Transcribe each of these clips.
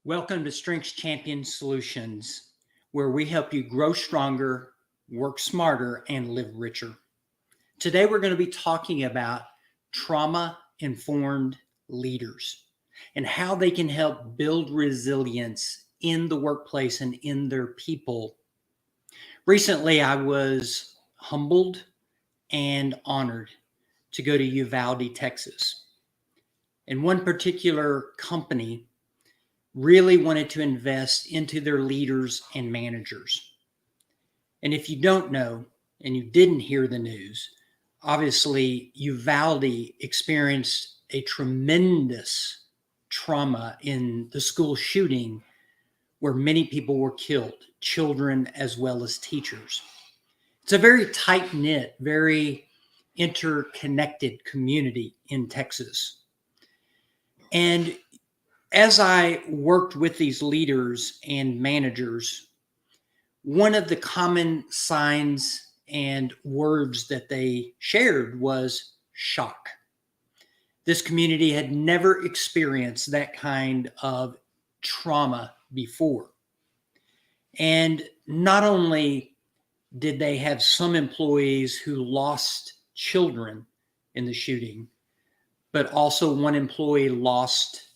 Welcome to Strengths Champion Solutions, where we help you grow stronger, work smarter, and live richer. Today, we're going to be talking about trauma informed leaders and how they can help build resilience in the workplace and in their people. Recently, I was humbled and honored to go to Uvalde, Texas. And one particular company really wanted to invest into their leaders and managers. And if you don't know and you didn't hear the news, obviously Uvalde experienced a tremendous trauma in the school shooting where many people were killed, children as well as teachers. It's a very tight-knit, very interconnected community in Texas. And as I worked with these leaders and managers, one of the common signs and words that they shared was shock. This community had never experienced that kind of trauma before. And not only did they have some employees who lost children in the shooting, but also one employee lost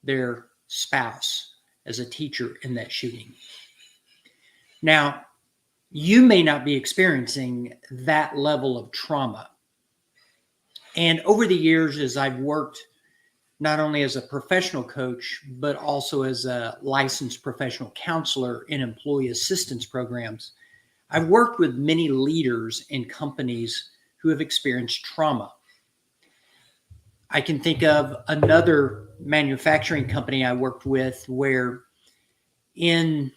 their spouse as a teacher in that shooting. Now, you may not be experiencing that level of trauma. And over the years, as I've worked not only as a professional coach, but also as a licensed professional counselor in employee assistance programs, I've worked with many leaders in companies who have experienced trauma. I can think of another manufacturing company I worked with where in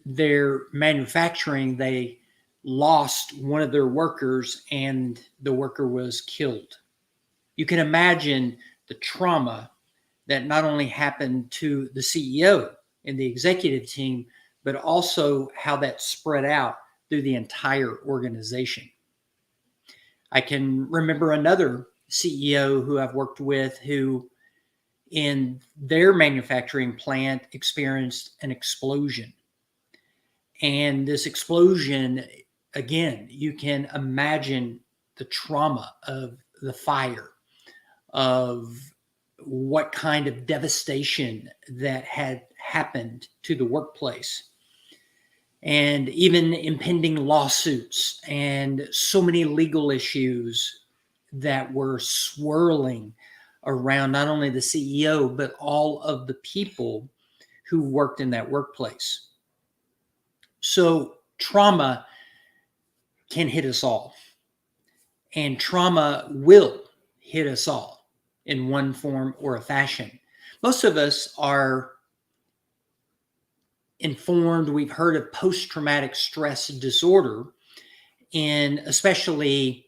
their manufacturing, they lost one of their workers and the worker was killed. You can imagine the trauma that not only happened to the CEO and the executive team, but also how that spread out through the entire organization. I can remember another CEO who I've worked with who in their manufacturing plant experienced an explosion. And this explosion, again, you can imagine the trauma of the fire, of what kind of devastation that had happened to the workplace, and even impending lawsuits and so many legal issues that were swirling around not only the CEO, but all of the people who worked in that workplace. So trauma can hit us all, and trauma will hit us all in one form or a fashion. Most of us are informed, we've heard of post-traumatic stress disorder in especially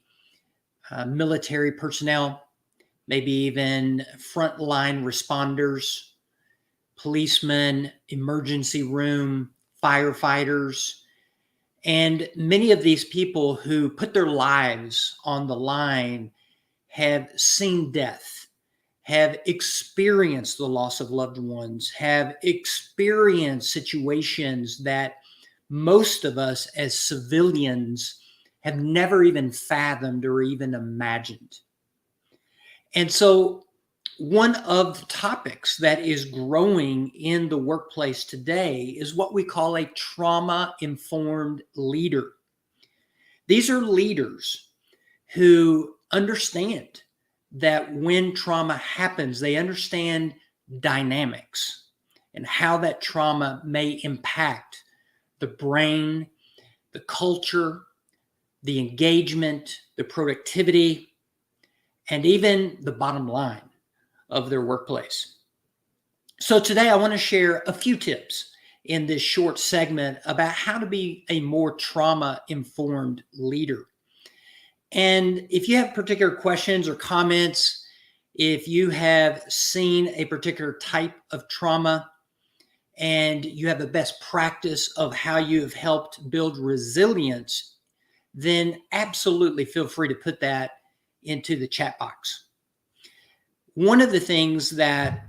military personnel, maybe even frontline responders, policemen, emergency room, firefighters, and many of these people who put their lives on the line have seen death, have experienced the loss of loved ones, have experienced situations that most of us as civilians have never even fathomed or even imagined. And so one of the topics that is growing in the workplace today is what we call a trauma-informed leader. These are leaders who understand that when trauma happens, they understand dynamics and how that trauma may impact the brain, the culture, the engagement, the productivity, and even the bottom line of their workplace. So today I want to share a few tips in this short segment about how to be a more trauma-informed leader. And if you have particular questions or comments, if you have seen a particular type of trauma and you have the best practice of how you have helped build resilience, then absolutely feel free to put that into the chat box. One of the things that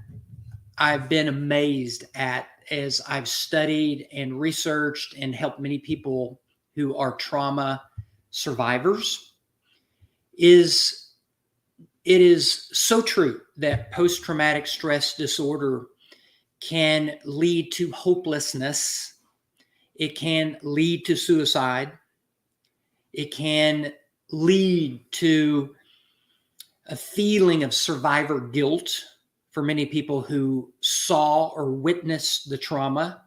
I've been amazed at as I've studied and researched and helped many people who are trauma survivors is it is so true that post-traumatic stress disorder can lead to hopelessness. It can lead to suicide. It can lead to a feeling of survivor guilt for many people who saw or witnessed the trauma,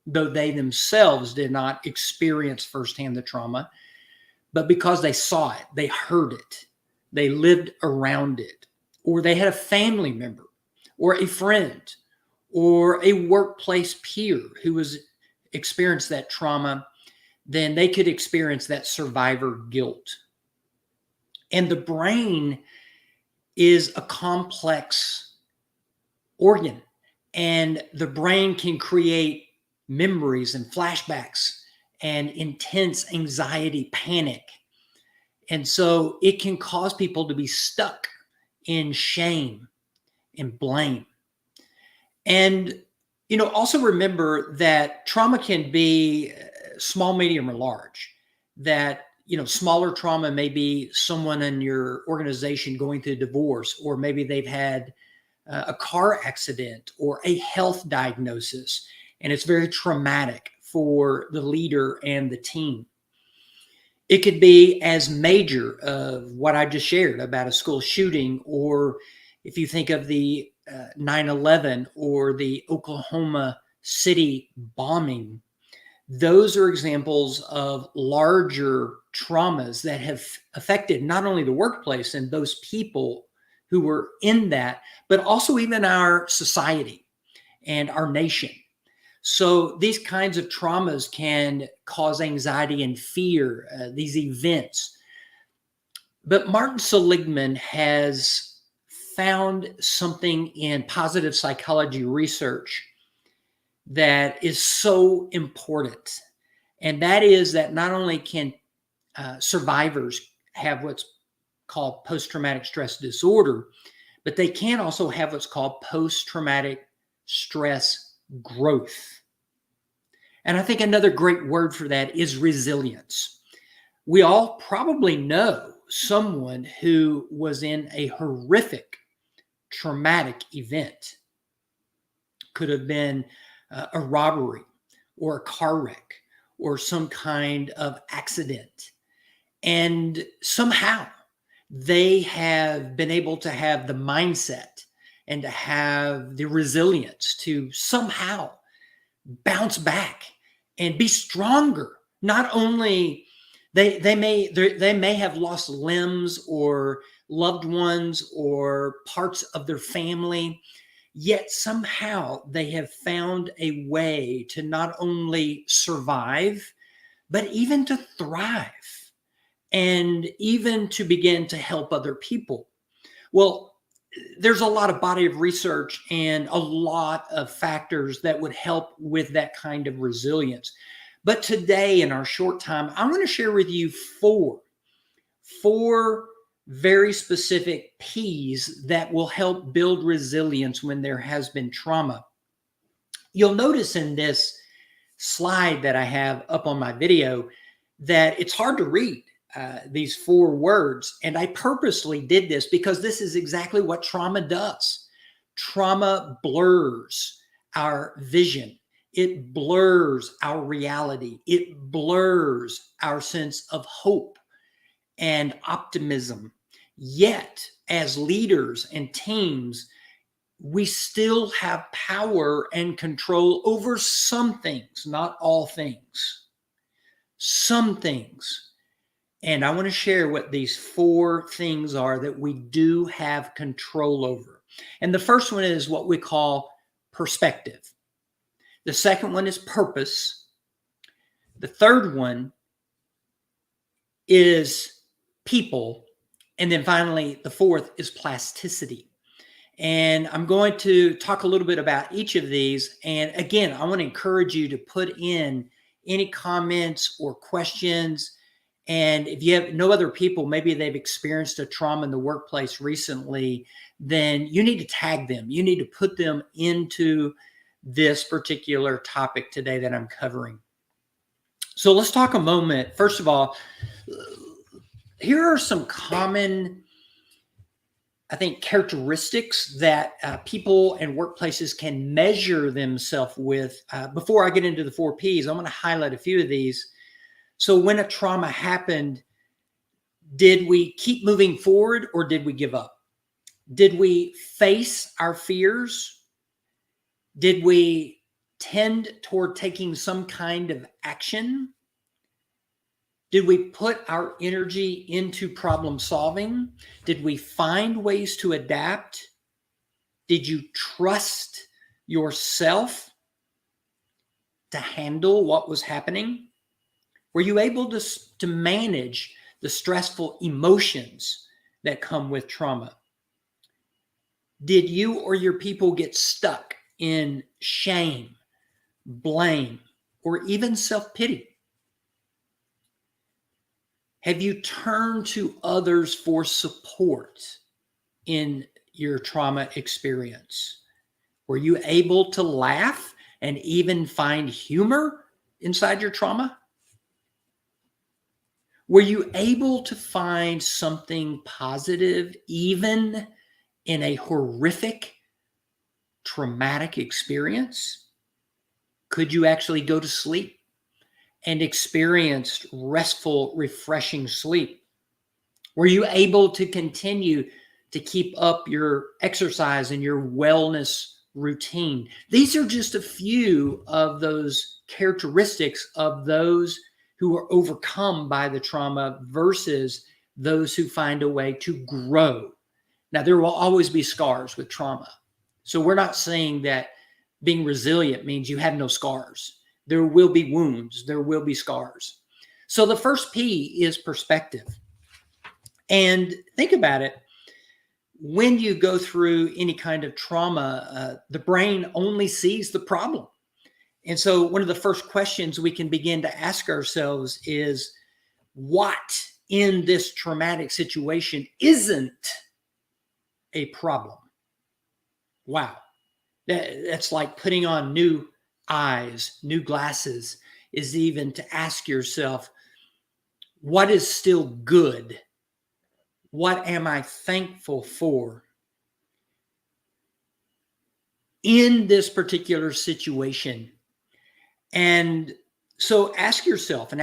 though they themselves did not experience firsthand the trauma, but because they saw it, they heard it, they lived around it, or they had a family member or a friend or a workplace peer who was experienced that trauma, then they could experience that survivor guilt. And the brain is a complex organ, and the brain can create memories and flashbacks and intense anxiety, panic. And so it can cause people to be stuck in shame and blame. And, also remember that trauma can be small, medium, or large. That, smaller trauma may be someone in your organization going through divorce, or maybe they've had a car accident or a health diagnosis, and it's very traumatic for the leader and the team. It could be as major of what I just shared about a school shooting, or if you think of the 9/11 or the Oklahoma City bombing, those are examples of larger traumas that have affected not only the workplace and those people who were in that, but also even our society and our nation. So these kinds of traumas can cause anxiety and fear, these events. But Martin Seligman has found something in positive psychology research that is so important. And that is that not only can survivors have what's called post-traumatic stress disorder, but they can also have what's called post-traumatic stress growth. And I think another great word for that is resilience. We all probably know someone who was in a horrific traumatic event. Could have been a robbery or a car wreck or some kind of accident. And somehow they have been able to have the mindset and to have the resilience to somehow bounce back and be stronger. Not only they may have lost limbs or loved ones or parts of their family, yet somehow they have found a way to not only survive, but even to thrive and even to begin to help other people. Well, there's a lot of body of research and a lot of factors that would help with that kind of resilience. But today, in our short time, I'm going to share with you four very specific P's that will help build resilience when there has been trauma. You'll notice in this slide that I have up on my video that it's hard to read these four words. And I purposely did this because this is exactly what trauma does. Trauma blurs our vision. It blurs our reality. It blurs our sense of hope and optimism. Yet, as leaders and teams, we still have power and control over some things, not all things. Some things. And I want to share what these four things are that we do have control over. And the first one is what we call perspective. The second one is purpose. The third one is people. And then finally, the fourth is plasticity. And I'm going to talk a little bit about each of these. And again, I want to encourage you to put in any comments or questions. And if you have no other people, maybe they've experienced a trauma in the workplace recently, then you need to tag them. You need to put them into this particular topic today that I'm covering. So let's talk a moment. First of all, here are some common, I think, characteristics that people and workplaces can measure themselves with. Before I get into the 4 Ps, I'm going to highlight a few of these. So when a trauma happened, did we keep moving forward or did we give up? Did we face our fears? Did we tend toward taking some kind of action? Did we put our energy into problem solving? Did we find ways to adapt? Did you trust yourself to handle what was happening? Were you able to manage the stressful emotions that come with trauma? Did you or your people get stuck in shame, blame, or even self-pity? Have you turned to others for support in your trauma experience? Were you able to laugh and even find humor inside your trauma? Were you able to find something positive even in a horrific, traumatic experience? Could you actually go to sleep and experience restful, refreshing sleep? Were you able to continue to keep up your exercise and your wellness routine? These are just a few of those characteristics of those who are overcome by the trauma versus those who find a way to grow. Now, there will always be scars with trauma. So we're not saying that being resilient means you have no scars. There will be wounds. There will be scars. So the first P is perspective. And think about it. When you go through any kind of trauma, the brain only sees the problem. And so one of the first questions we can begin to ask ourselves is, what in this traumatic situation isn't a problem? Wow. That's like putting on new eyes, new glasses, is even to ask yourself, what is still good? What am I thankful for in this particular situation? And so ask yourself,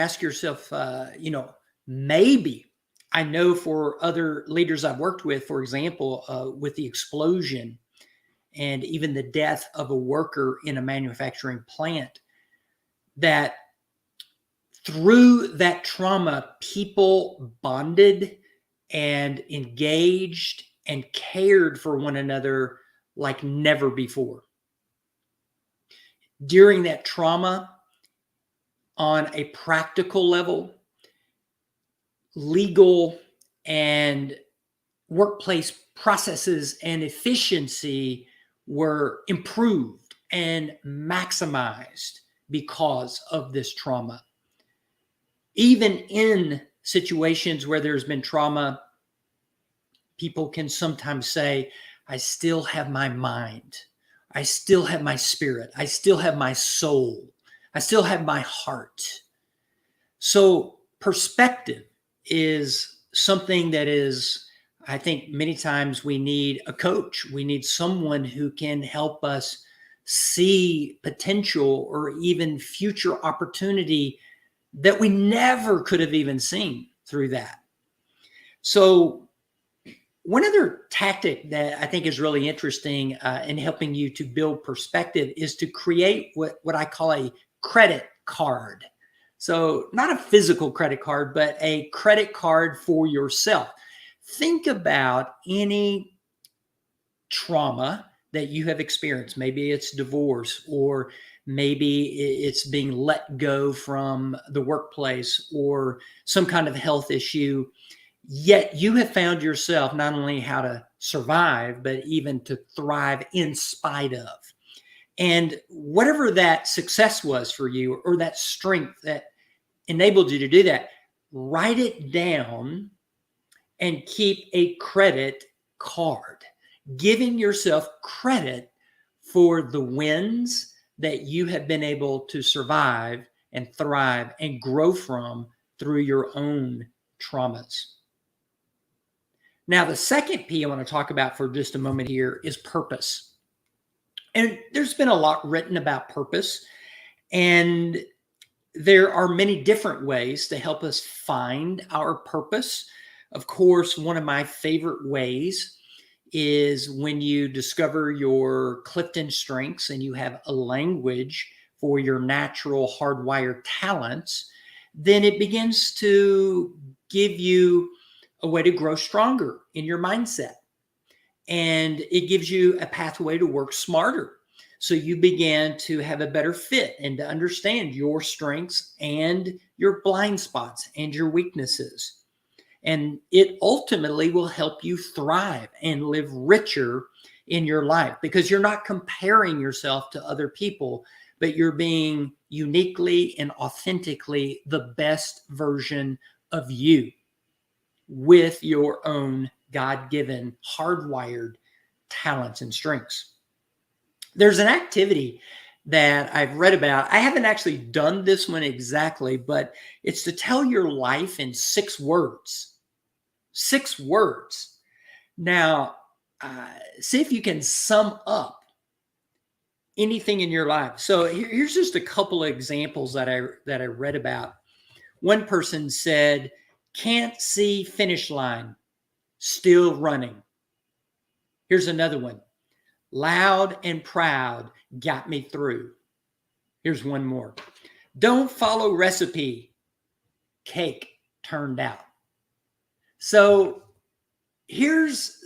maybe, I know for other leaders I've worked with, for example, with the explosion and even the death of a worker in a manufacturing plant, that through that trauma, people bonded and engaged and cared for one another like never before. During that trauma, on a practical level, legal and workplace processes and efficiency were improved and maximized because of this trauma. Even in situations where there's been trauma, people can sometimes say, I still have my mind. I still have my spirit. I still have my soul. I still have my heart. So perspective is something that is, I think many times we need a coach. We need someone who can help us see potential or even future opportunity that we never could have even seen through that. So one other tactic that I think is really interesting in helping you to build perspective is to create what I call a credit card. So not a physical credit card, but a credit card for yourself. Think about any trauma that you have experienced. Maybe it's divorce, or maybe it's being let go from the workplace, or some kind of health issue. Yet you have found yourself not only how to survive, but even to thrive in spite of. And whatever that success was for you, or that strength that enabled you to do that, write it down and keep a credit card. giving yourself credit for the wins that you have been able to survive and thrive and grow from through your own traumas. Now, the second P I want to talk about for just a moment here is purpose. And there's been a lot written about purpose, and there are many different ways to help us find our purpose. Of course, one of my favorite ways is when you discover your Clifton strengths and you have a language for your natural hardwired talents, then it begins to give you a way to grow stronger in your mindset. And it gives you a pathway to work smarter. So you begin to have a better fit and to understand your strengths and your blind spots and your weaknesses. And it ultimately will help you thrive and live richer in your life, because you're not comparing yourself to other people, but you're being uniquely and authentically the best version of you with your own God-given, hardwired talents and strengths. There's an activity that I've read about. I haven't actually done this one exactly, but it's to tell your life in 6 words. 6 words. Now, see if you can sum up anything in your life. So here's just a couple of examples that I read about. One person said, "Can't see finish line, still running." Here's another one. "Loud and proud, got me through." Here's one more. "Don't follow recipe, cake turned out." So it's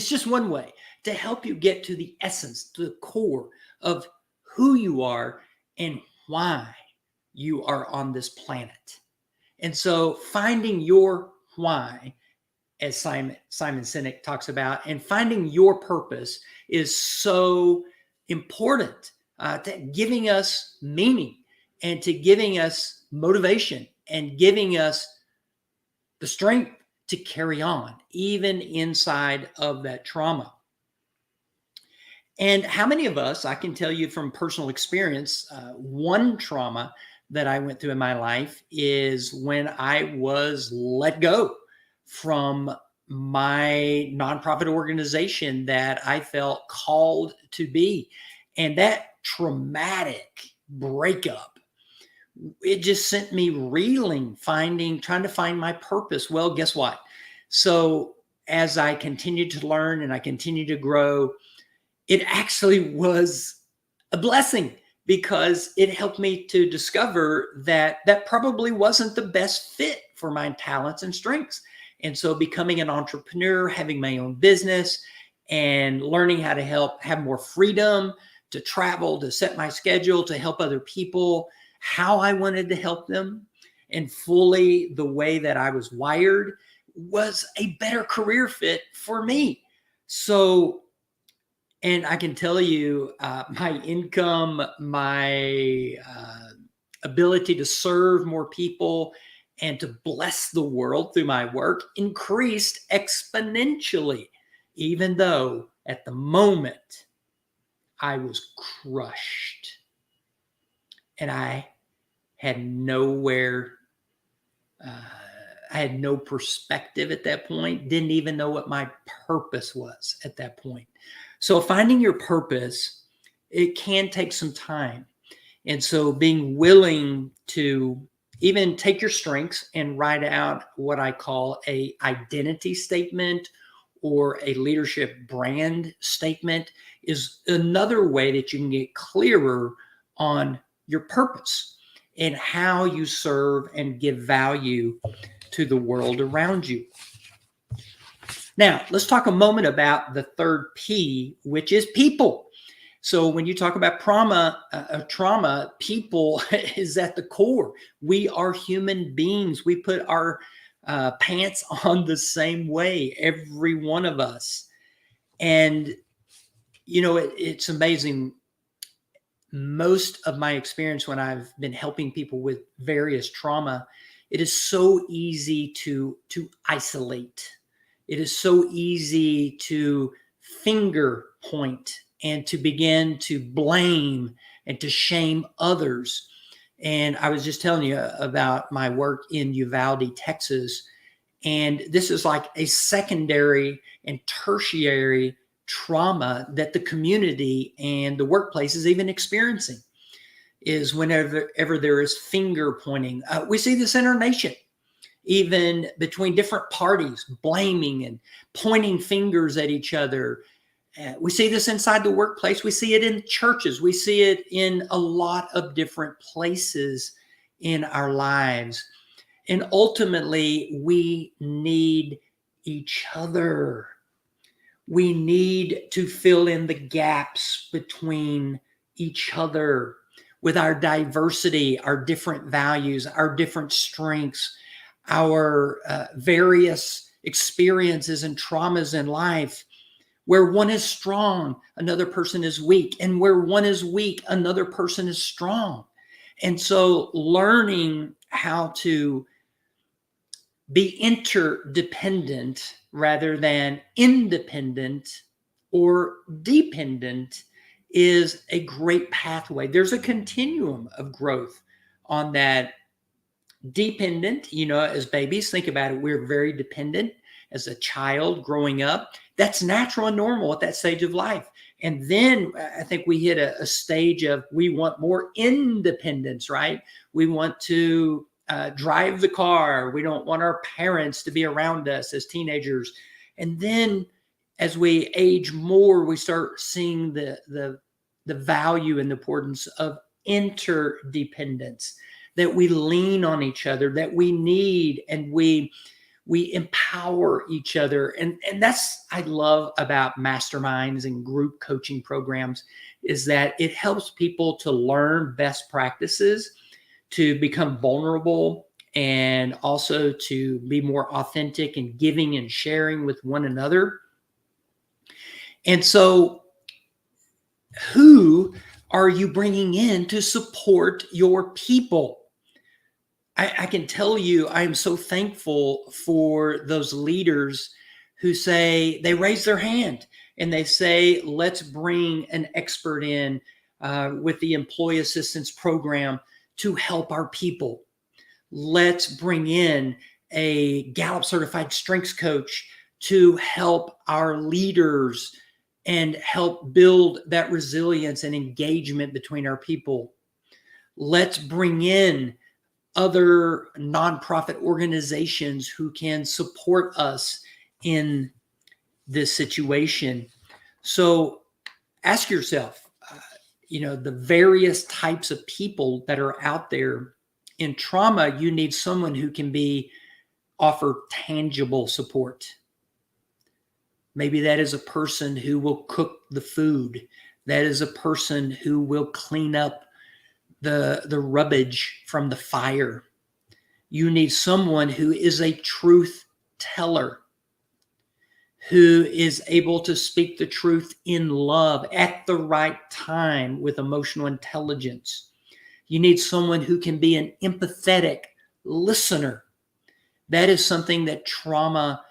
just one way to help you get to the essence, to the core of who you are and why you are on this planet. And so finding your why, as Simon Sinek talks about, and finding your purpose is so important to giving us meaning and to giving us motivation and giving us the strength to carry on, even inside of that trauma. And how many of us, I can tell you from personal experience, one trauma that I went through in my life is when I was let go from my nonprofit organization that I felt called to be. And that traumatic breakup, it just sent me reeling, trying to find my purpose. Well, guess what? So as I continued to learn and I continued to grow, it actually was a blessing, because it helped me to discover that that probably wasn't the best fit for my talents and strengths. And so becoming an entrepreneur, having my own business, and learning how to have more freedom to travel, to set my schedule, to help other people how I wanted to help them, and fully the way that I was wired, was a better career fit for me. So, and I can tell you, my income, my ability to serve more people and to bless the world through my work increased exponentially, even though at the moment I was crushed and I had nowhere. I had no perspective at that point, didn't even know what my purpose was at that point. So finding your purpose, it can take some time. And so being willing to even take your strengths and write out what I call a identity statement or a leadership brand statement is another way that you can get clearer on your purpose and how you serve and give value to the world around you. Now, let's talk a moment about the third P, which is people. So when you talk about trauma, people is at the core. We are human beings. We put our pants on the same way, every one of us. And, you know, it's amazing. Most of my experience when I've been helping people with various trauma, it is so easy to isolate. it is so easy to finger point and to begin to blame and to shame others. And I was just telling you about my work in Uvalde, Texas. And this is like a secondary and tertiary trauma that the community and the workplace is even experiencing, is whenever there is finger pointing. We see this in our nation, even between different parties, blaming and pointing fingers at each other. We see this inside the workplace. We see it in churches. We see it in a lot of different places in our lives. And ultimately, we need each other. We need to fill in the gaps between each other with our diversity, our different values, our different strengths, our various experiences and traumas in life. Where one is strong, another person is weak. And where one is weak, another person is strong. And so learning how to be interdependent rather than independent or dependent is a great pathway. There's a continuum of growth on that. Dependent, as babies, think about it, we're very dependent as a child growing up. That's natural and normal at that stage of life. And then I think we hit a stage of we want more independence, right? We want to drive the car. We don't want our parents to be around us as teenagers. And then as we age more, we start seeing the value and the importance of interdependence, that we lean on each other, that we need, and we empower each other. And that's I love about masterminds and group coaching programs, is that it helps people to learn best practices, to become vulnerable, and also to be more authentic and giving and sharing with one another. And so who are you bringing in to support your people? I can tell you, I am so thankful for those leaders who say, they raise their hand and they say, let's bring an expert in with the employee assistance program to help our people. Let's bring in a Gallup certified strengths coach to help our leaders and help build that resilience and engagement between our people. Let's bring in other nonprofit organizations who can support us in this situation. So ask yourself, the various types of people that are out there. In trauma, you need someone who can offer tangible support. Maybe that is a person who will cook the food. That is a person who will clean up the rubbish from the fire. You need someone who is a truth teller, who is able to speak the truth in love at the right time with emotional intelligence. You need someone who can be an empathetic listener. That is something that trauma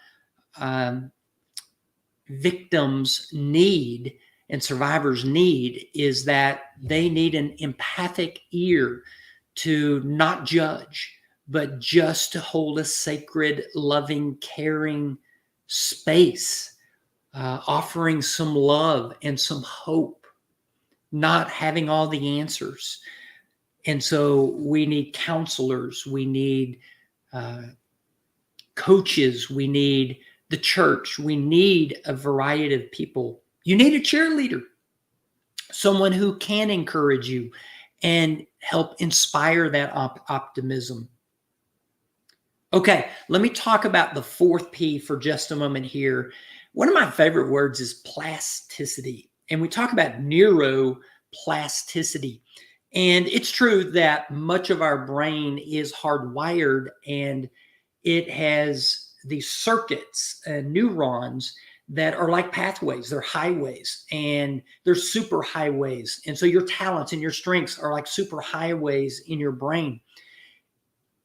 victims need and survivors need, is that they need an empathic ear to not judge, but just to hold a sacred, loving, caring space, offering some love and some hope, not having all the answers. And so we need counselors, we need coaches, we need the church, we need a variety of people. You need a cheerleader, someone who can encourage you and help inspire that optimism. Okay, let me talk about the fourth P for just a moment here. One of my favorite words is plasticity. And we talk about neuroplasticity. And it's true that much of our brain is hardwired, and it has these circuits and neurons that are like pathways. They're highways, and they're super highways. And so your talents and your strengths are like super highways in your brain.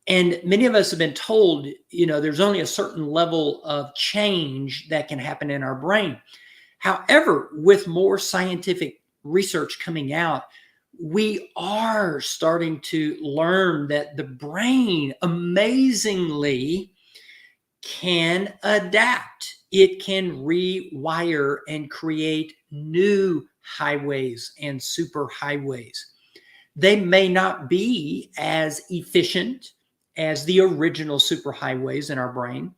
And many of us have been told, there's only a certain level of change that can happen in our brain. However, with more scientific research coming out, we are starting to learn that the brain amazingly can adapt. It can rewire and create new highways and superhighways. They may not be as efficient as the original superhighways in our brain,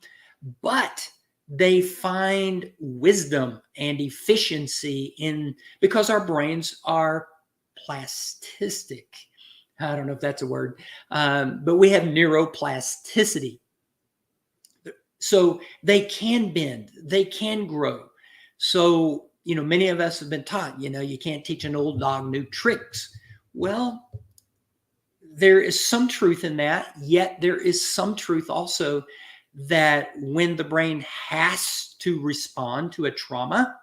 but they find wisdom and efficiency because our brains are plastic. I don't know if that's a word, but we have neuroplasticity. So they can bend, they can grow. So, many of us have been taught, you can't teach an old dog new tricks. Well, there is some truth in that, yet there is some truth also that when the brain has to respond to a trauma,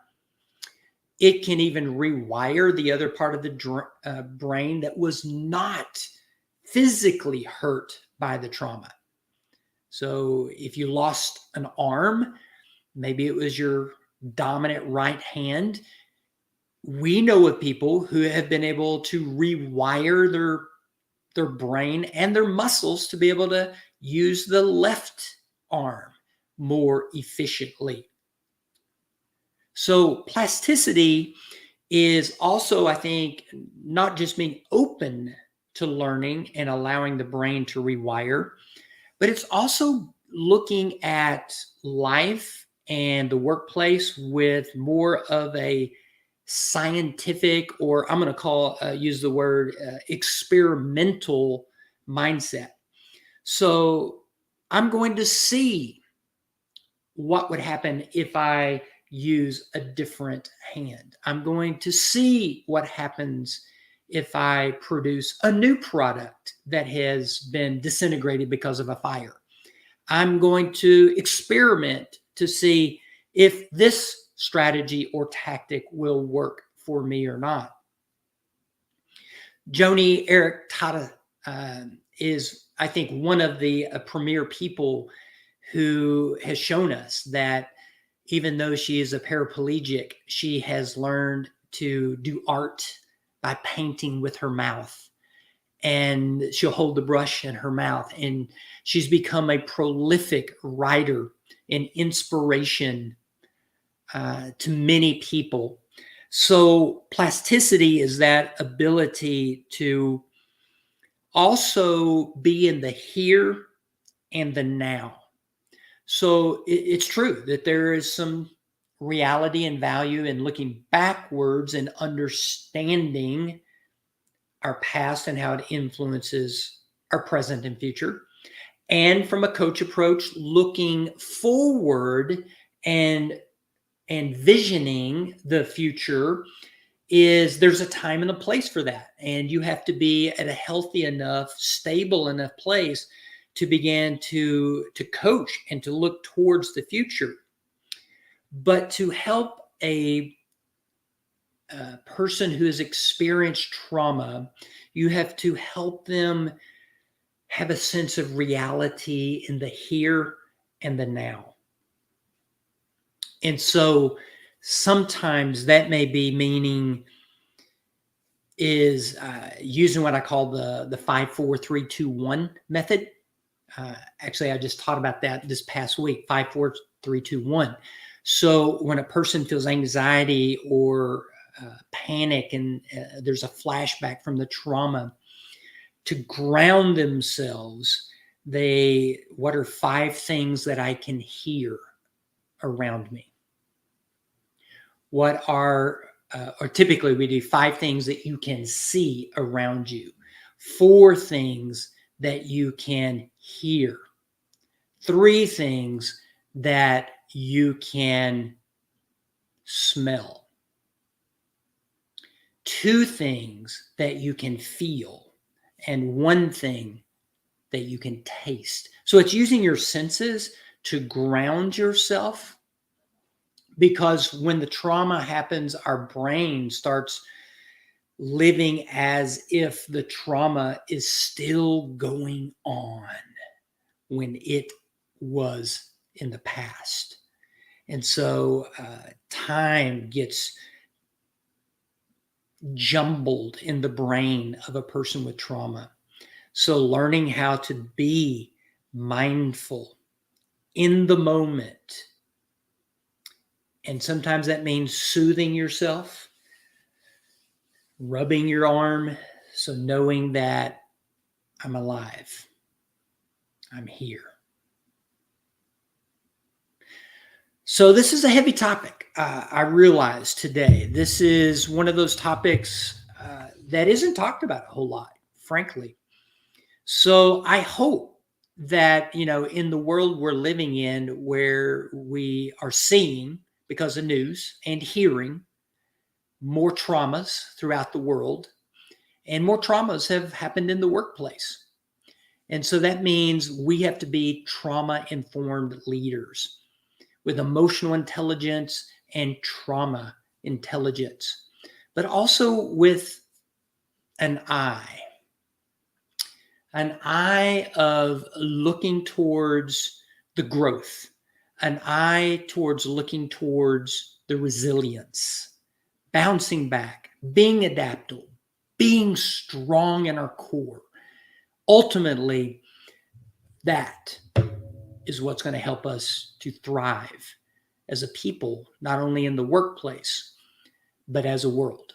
it can even rewire the other part of the brain that was not physically hurt by the trauma. So if you lost an arm, maybe it was your dominant right hand. We know of people who have been able to rewire their brain and their muscles to be able to use the left arm more efficiently. So plasticity is also, I think, not just being open to learning and allowing the brain to rewire, but it's also looking at life and the workplace with more of a scientific, or I'm going to use the word experimental mindset. So I'm going to see what would happen if I use a different hand. I'm going to see what happens if I produce a new product that has been disintegrated because of a fire. I'm going to experiment to see if this strategy or tactic will work for me or not. Joni Eareckson Tada is, I think, one of the premier people who has shown us that even though she is a paraplegic, she has learned to do art by painting with her mouth. And she'll hold the brush in her mouth. And she's become a prolific writer and inspiration to many people. So plasticity is that ability to also be in the here and the now. So it's true that there is some reality and value in looking backwards and understanding our past and how it influences our present and future. And from a coach approach, looking forward and visioning the future, there's a time and a place for that. And you have to be at a healthy enough, stable enough place to begin to coach and to look towards the future. But to help a person who has experienced trauma, you have to help them have a sense of reality in the here and the now. And so sometimes that may be meaning is using what I call the 5, 4, 3, 2, 1 method. Actually, I just taught about that this past week, 5, 4, 3, 2, 1. So when a person feels anxiety or panic and there's a flashback from the trauma, to ground themselves, what are 5 things that I can hear around me? What are, or typically we do 5 things that you can see around you, 4 things that you can hear, 3 things that you can smell, 2 things that you can feel, and 1 thing that you can taste. So it's using your senses to ground yourself, because when the trauma happens, our brain starts living as if the trauma is still going on. when it was in the past. And so time gets jumbled in the brain of a person with trauma. So learning how to be mindful in the moment. And sometimes that means soothing yourself, rubbing your arm. So knowing that I'm alive, I'm here. So this is a heavy topic. I realize today this is one of those topics that isn't talked about a whole lot, frankly. So I hope that, in the world we're living in, where we are seeing, because of news and hearing, more traumas throughout the world, and more traumas have happened in the workplace. And so that means we have to be trauma-informed leaders with emotional intelligence and trauma intelligence, but also with an eye of looking towards the growth, an eye towards looking towards the resilience, bouncing back, being adaptable, being strong in our core. Ultimately, that is what's going to help us to thrive as a people, not only in the workplace, but as a world.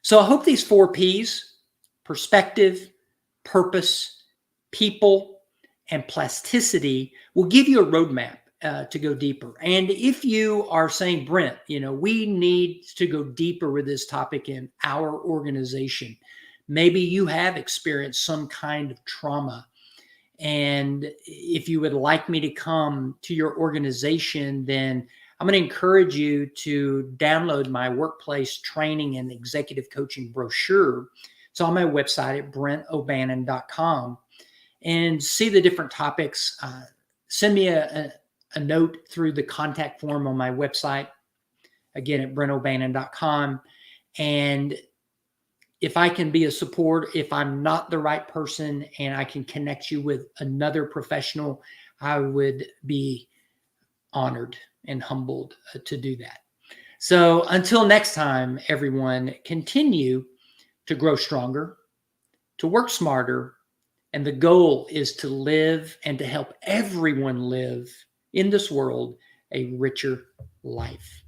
So I hope these 4 Ps, perspective, purpose, people, and plasticity, will give you a roadmap to go deeper. And if you are saying, Brent, we need to go deeper with this topic in our organization. Maybe you have experienced some kind of trauma. And if you would like me to come to your organization, then I'm going to encourage you to download my workplace training and executive coaching brochure. It's on my website at brentobannon.com, and see the different topics. Send me a note through the contact form on my website, again, at brentobannon.com. And if I can be a support, if I'm not the right person and I can connect you with another professional, I would be honored and humbled to do that. So until next time, everyone, continue to grow stronger, to work smarter, and the goal is to live and to help everyone live in this world a richer life.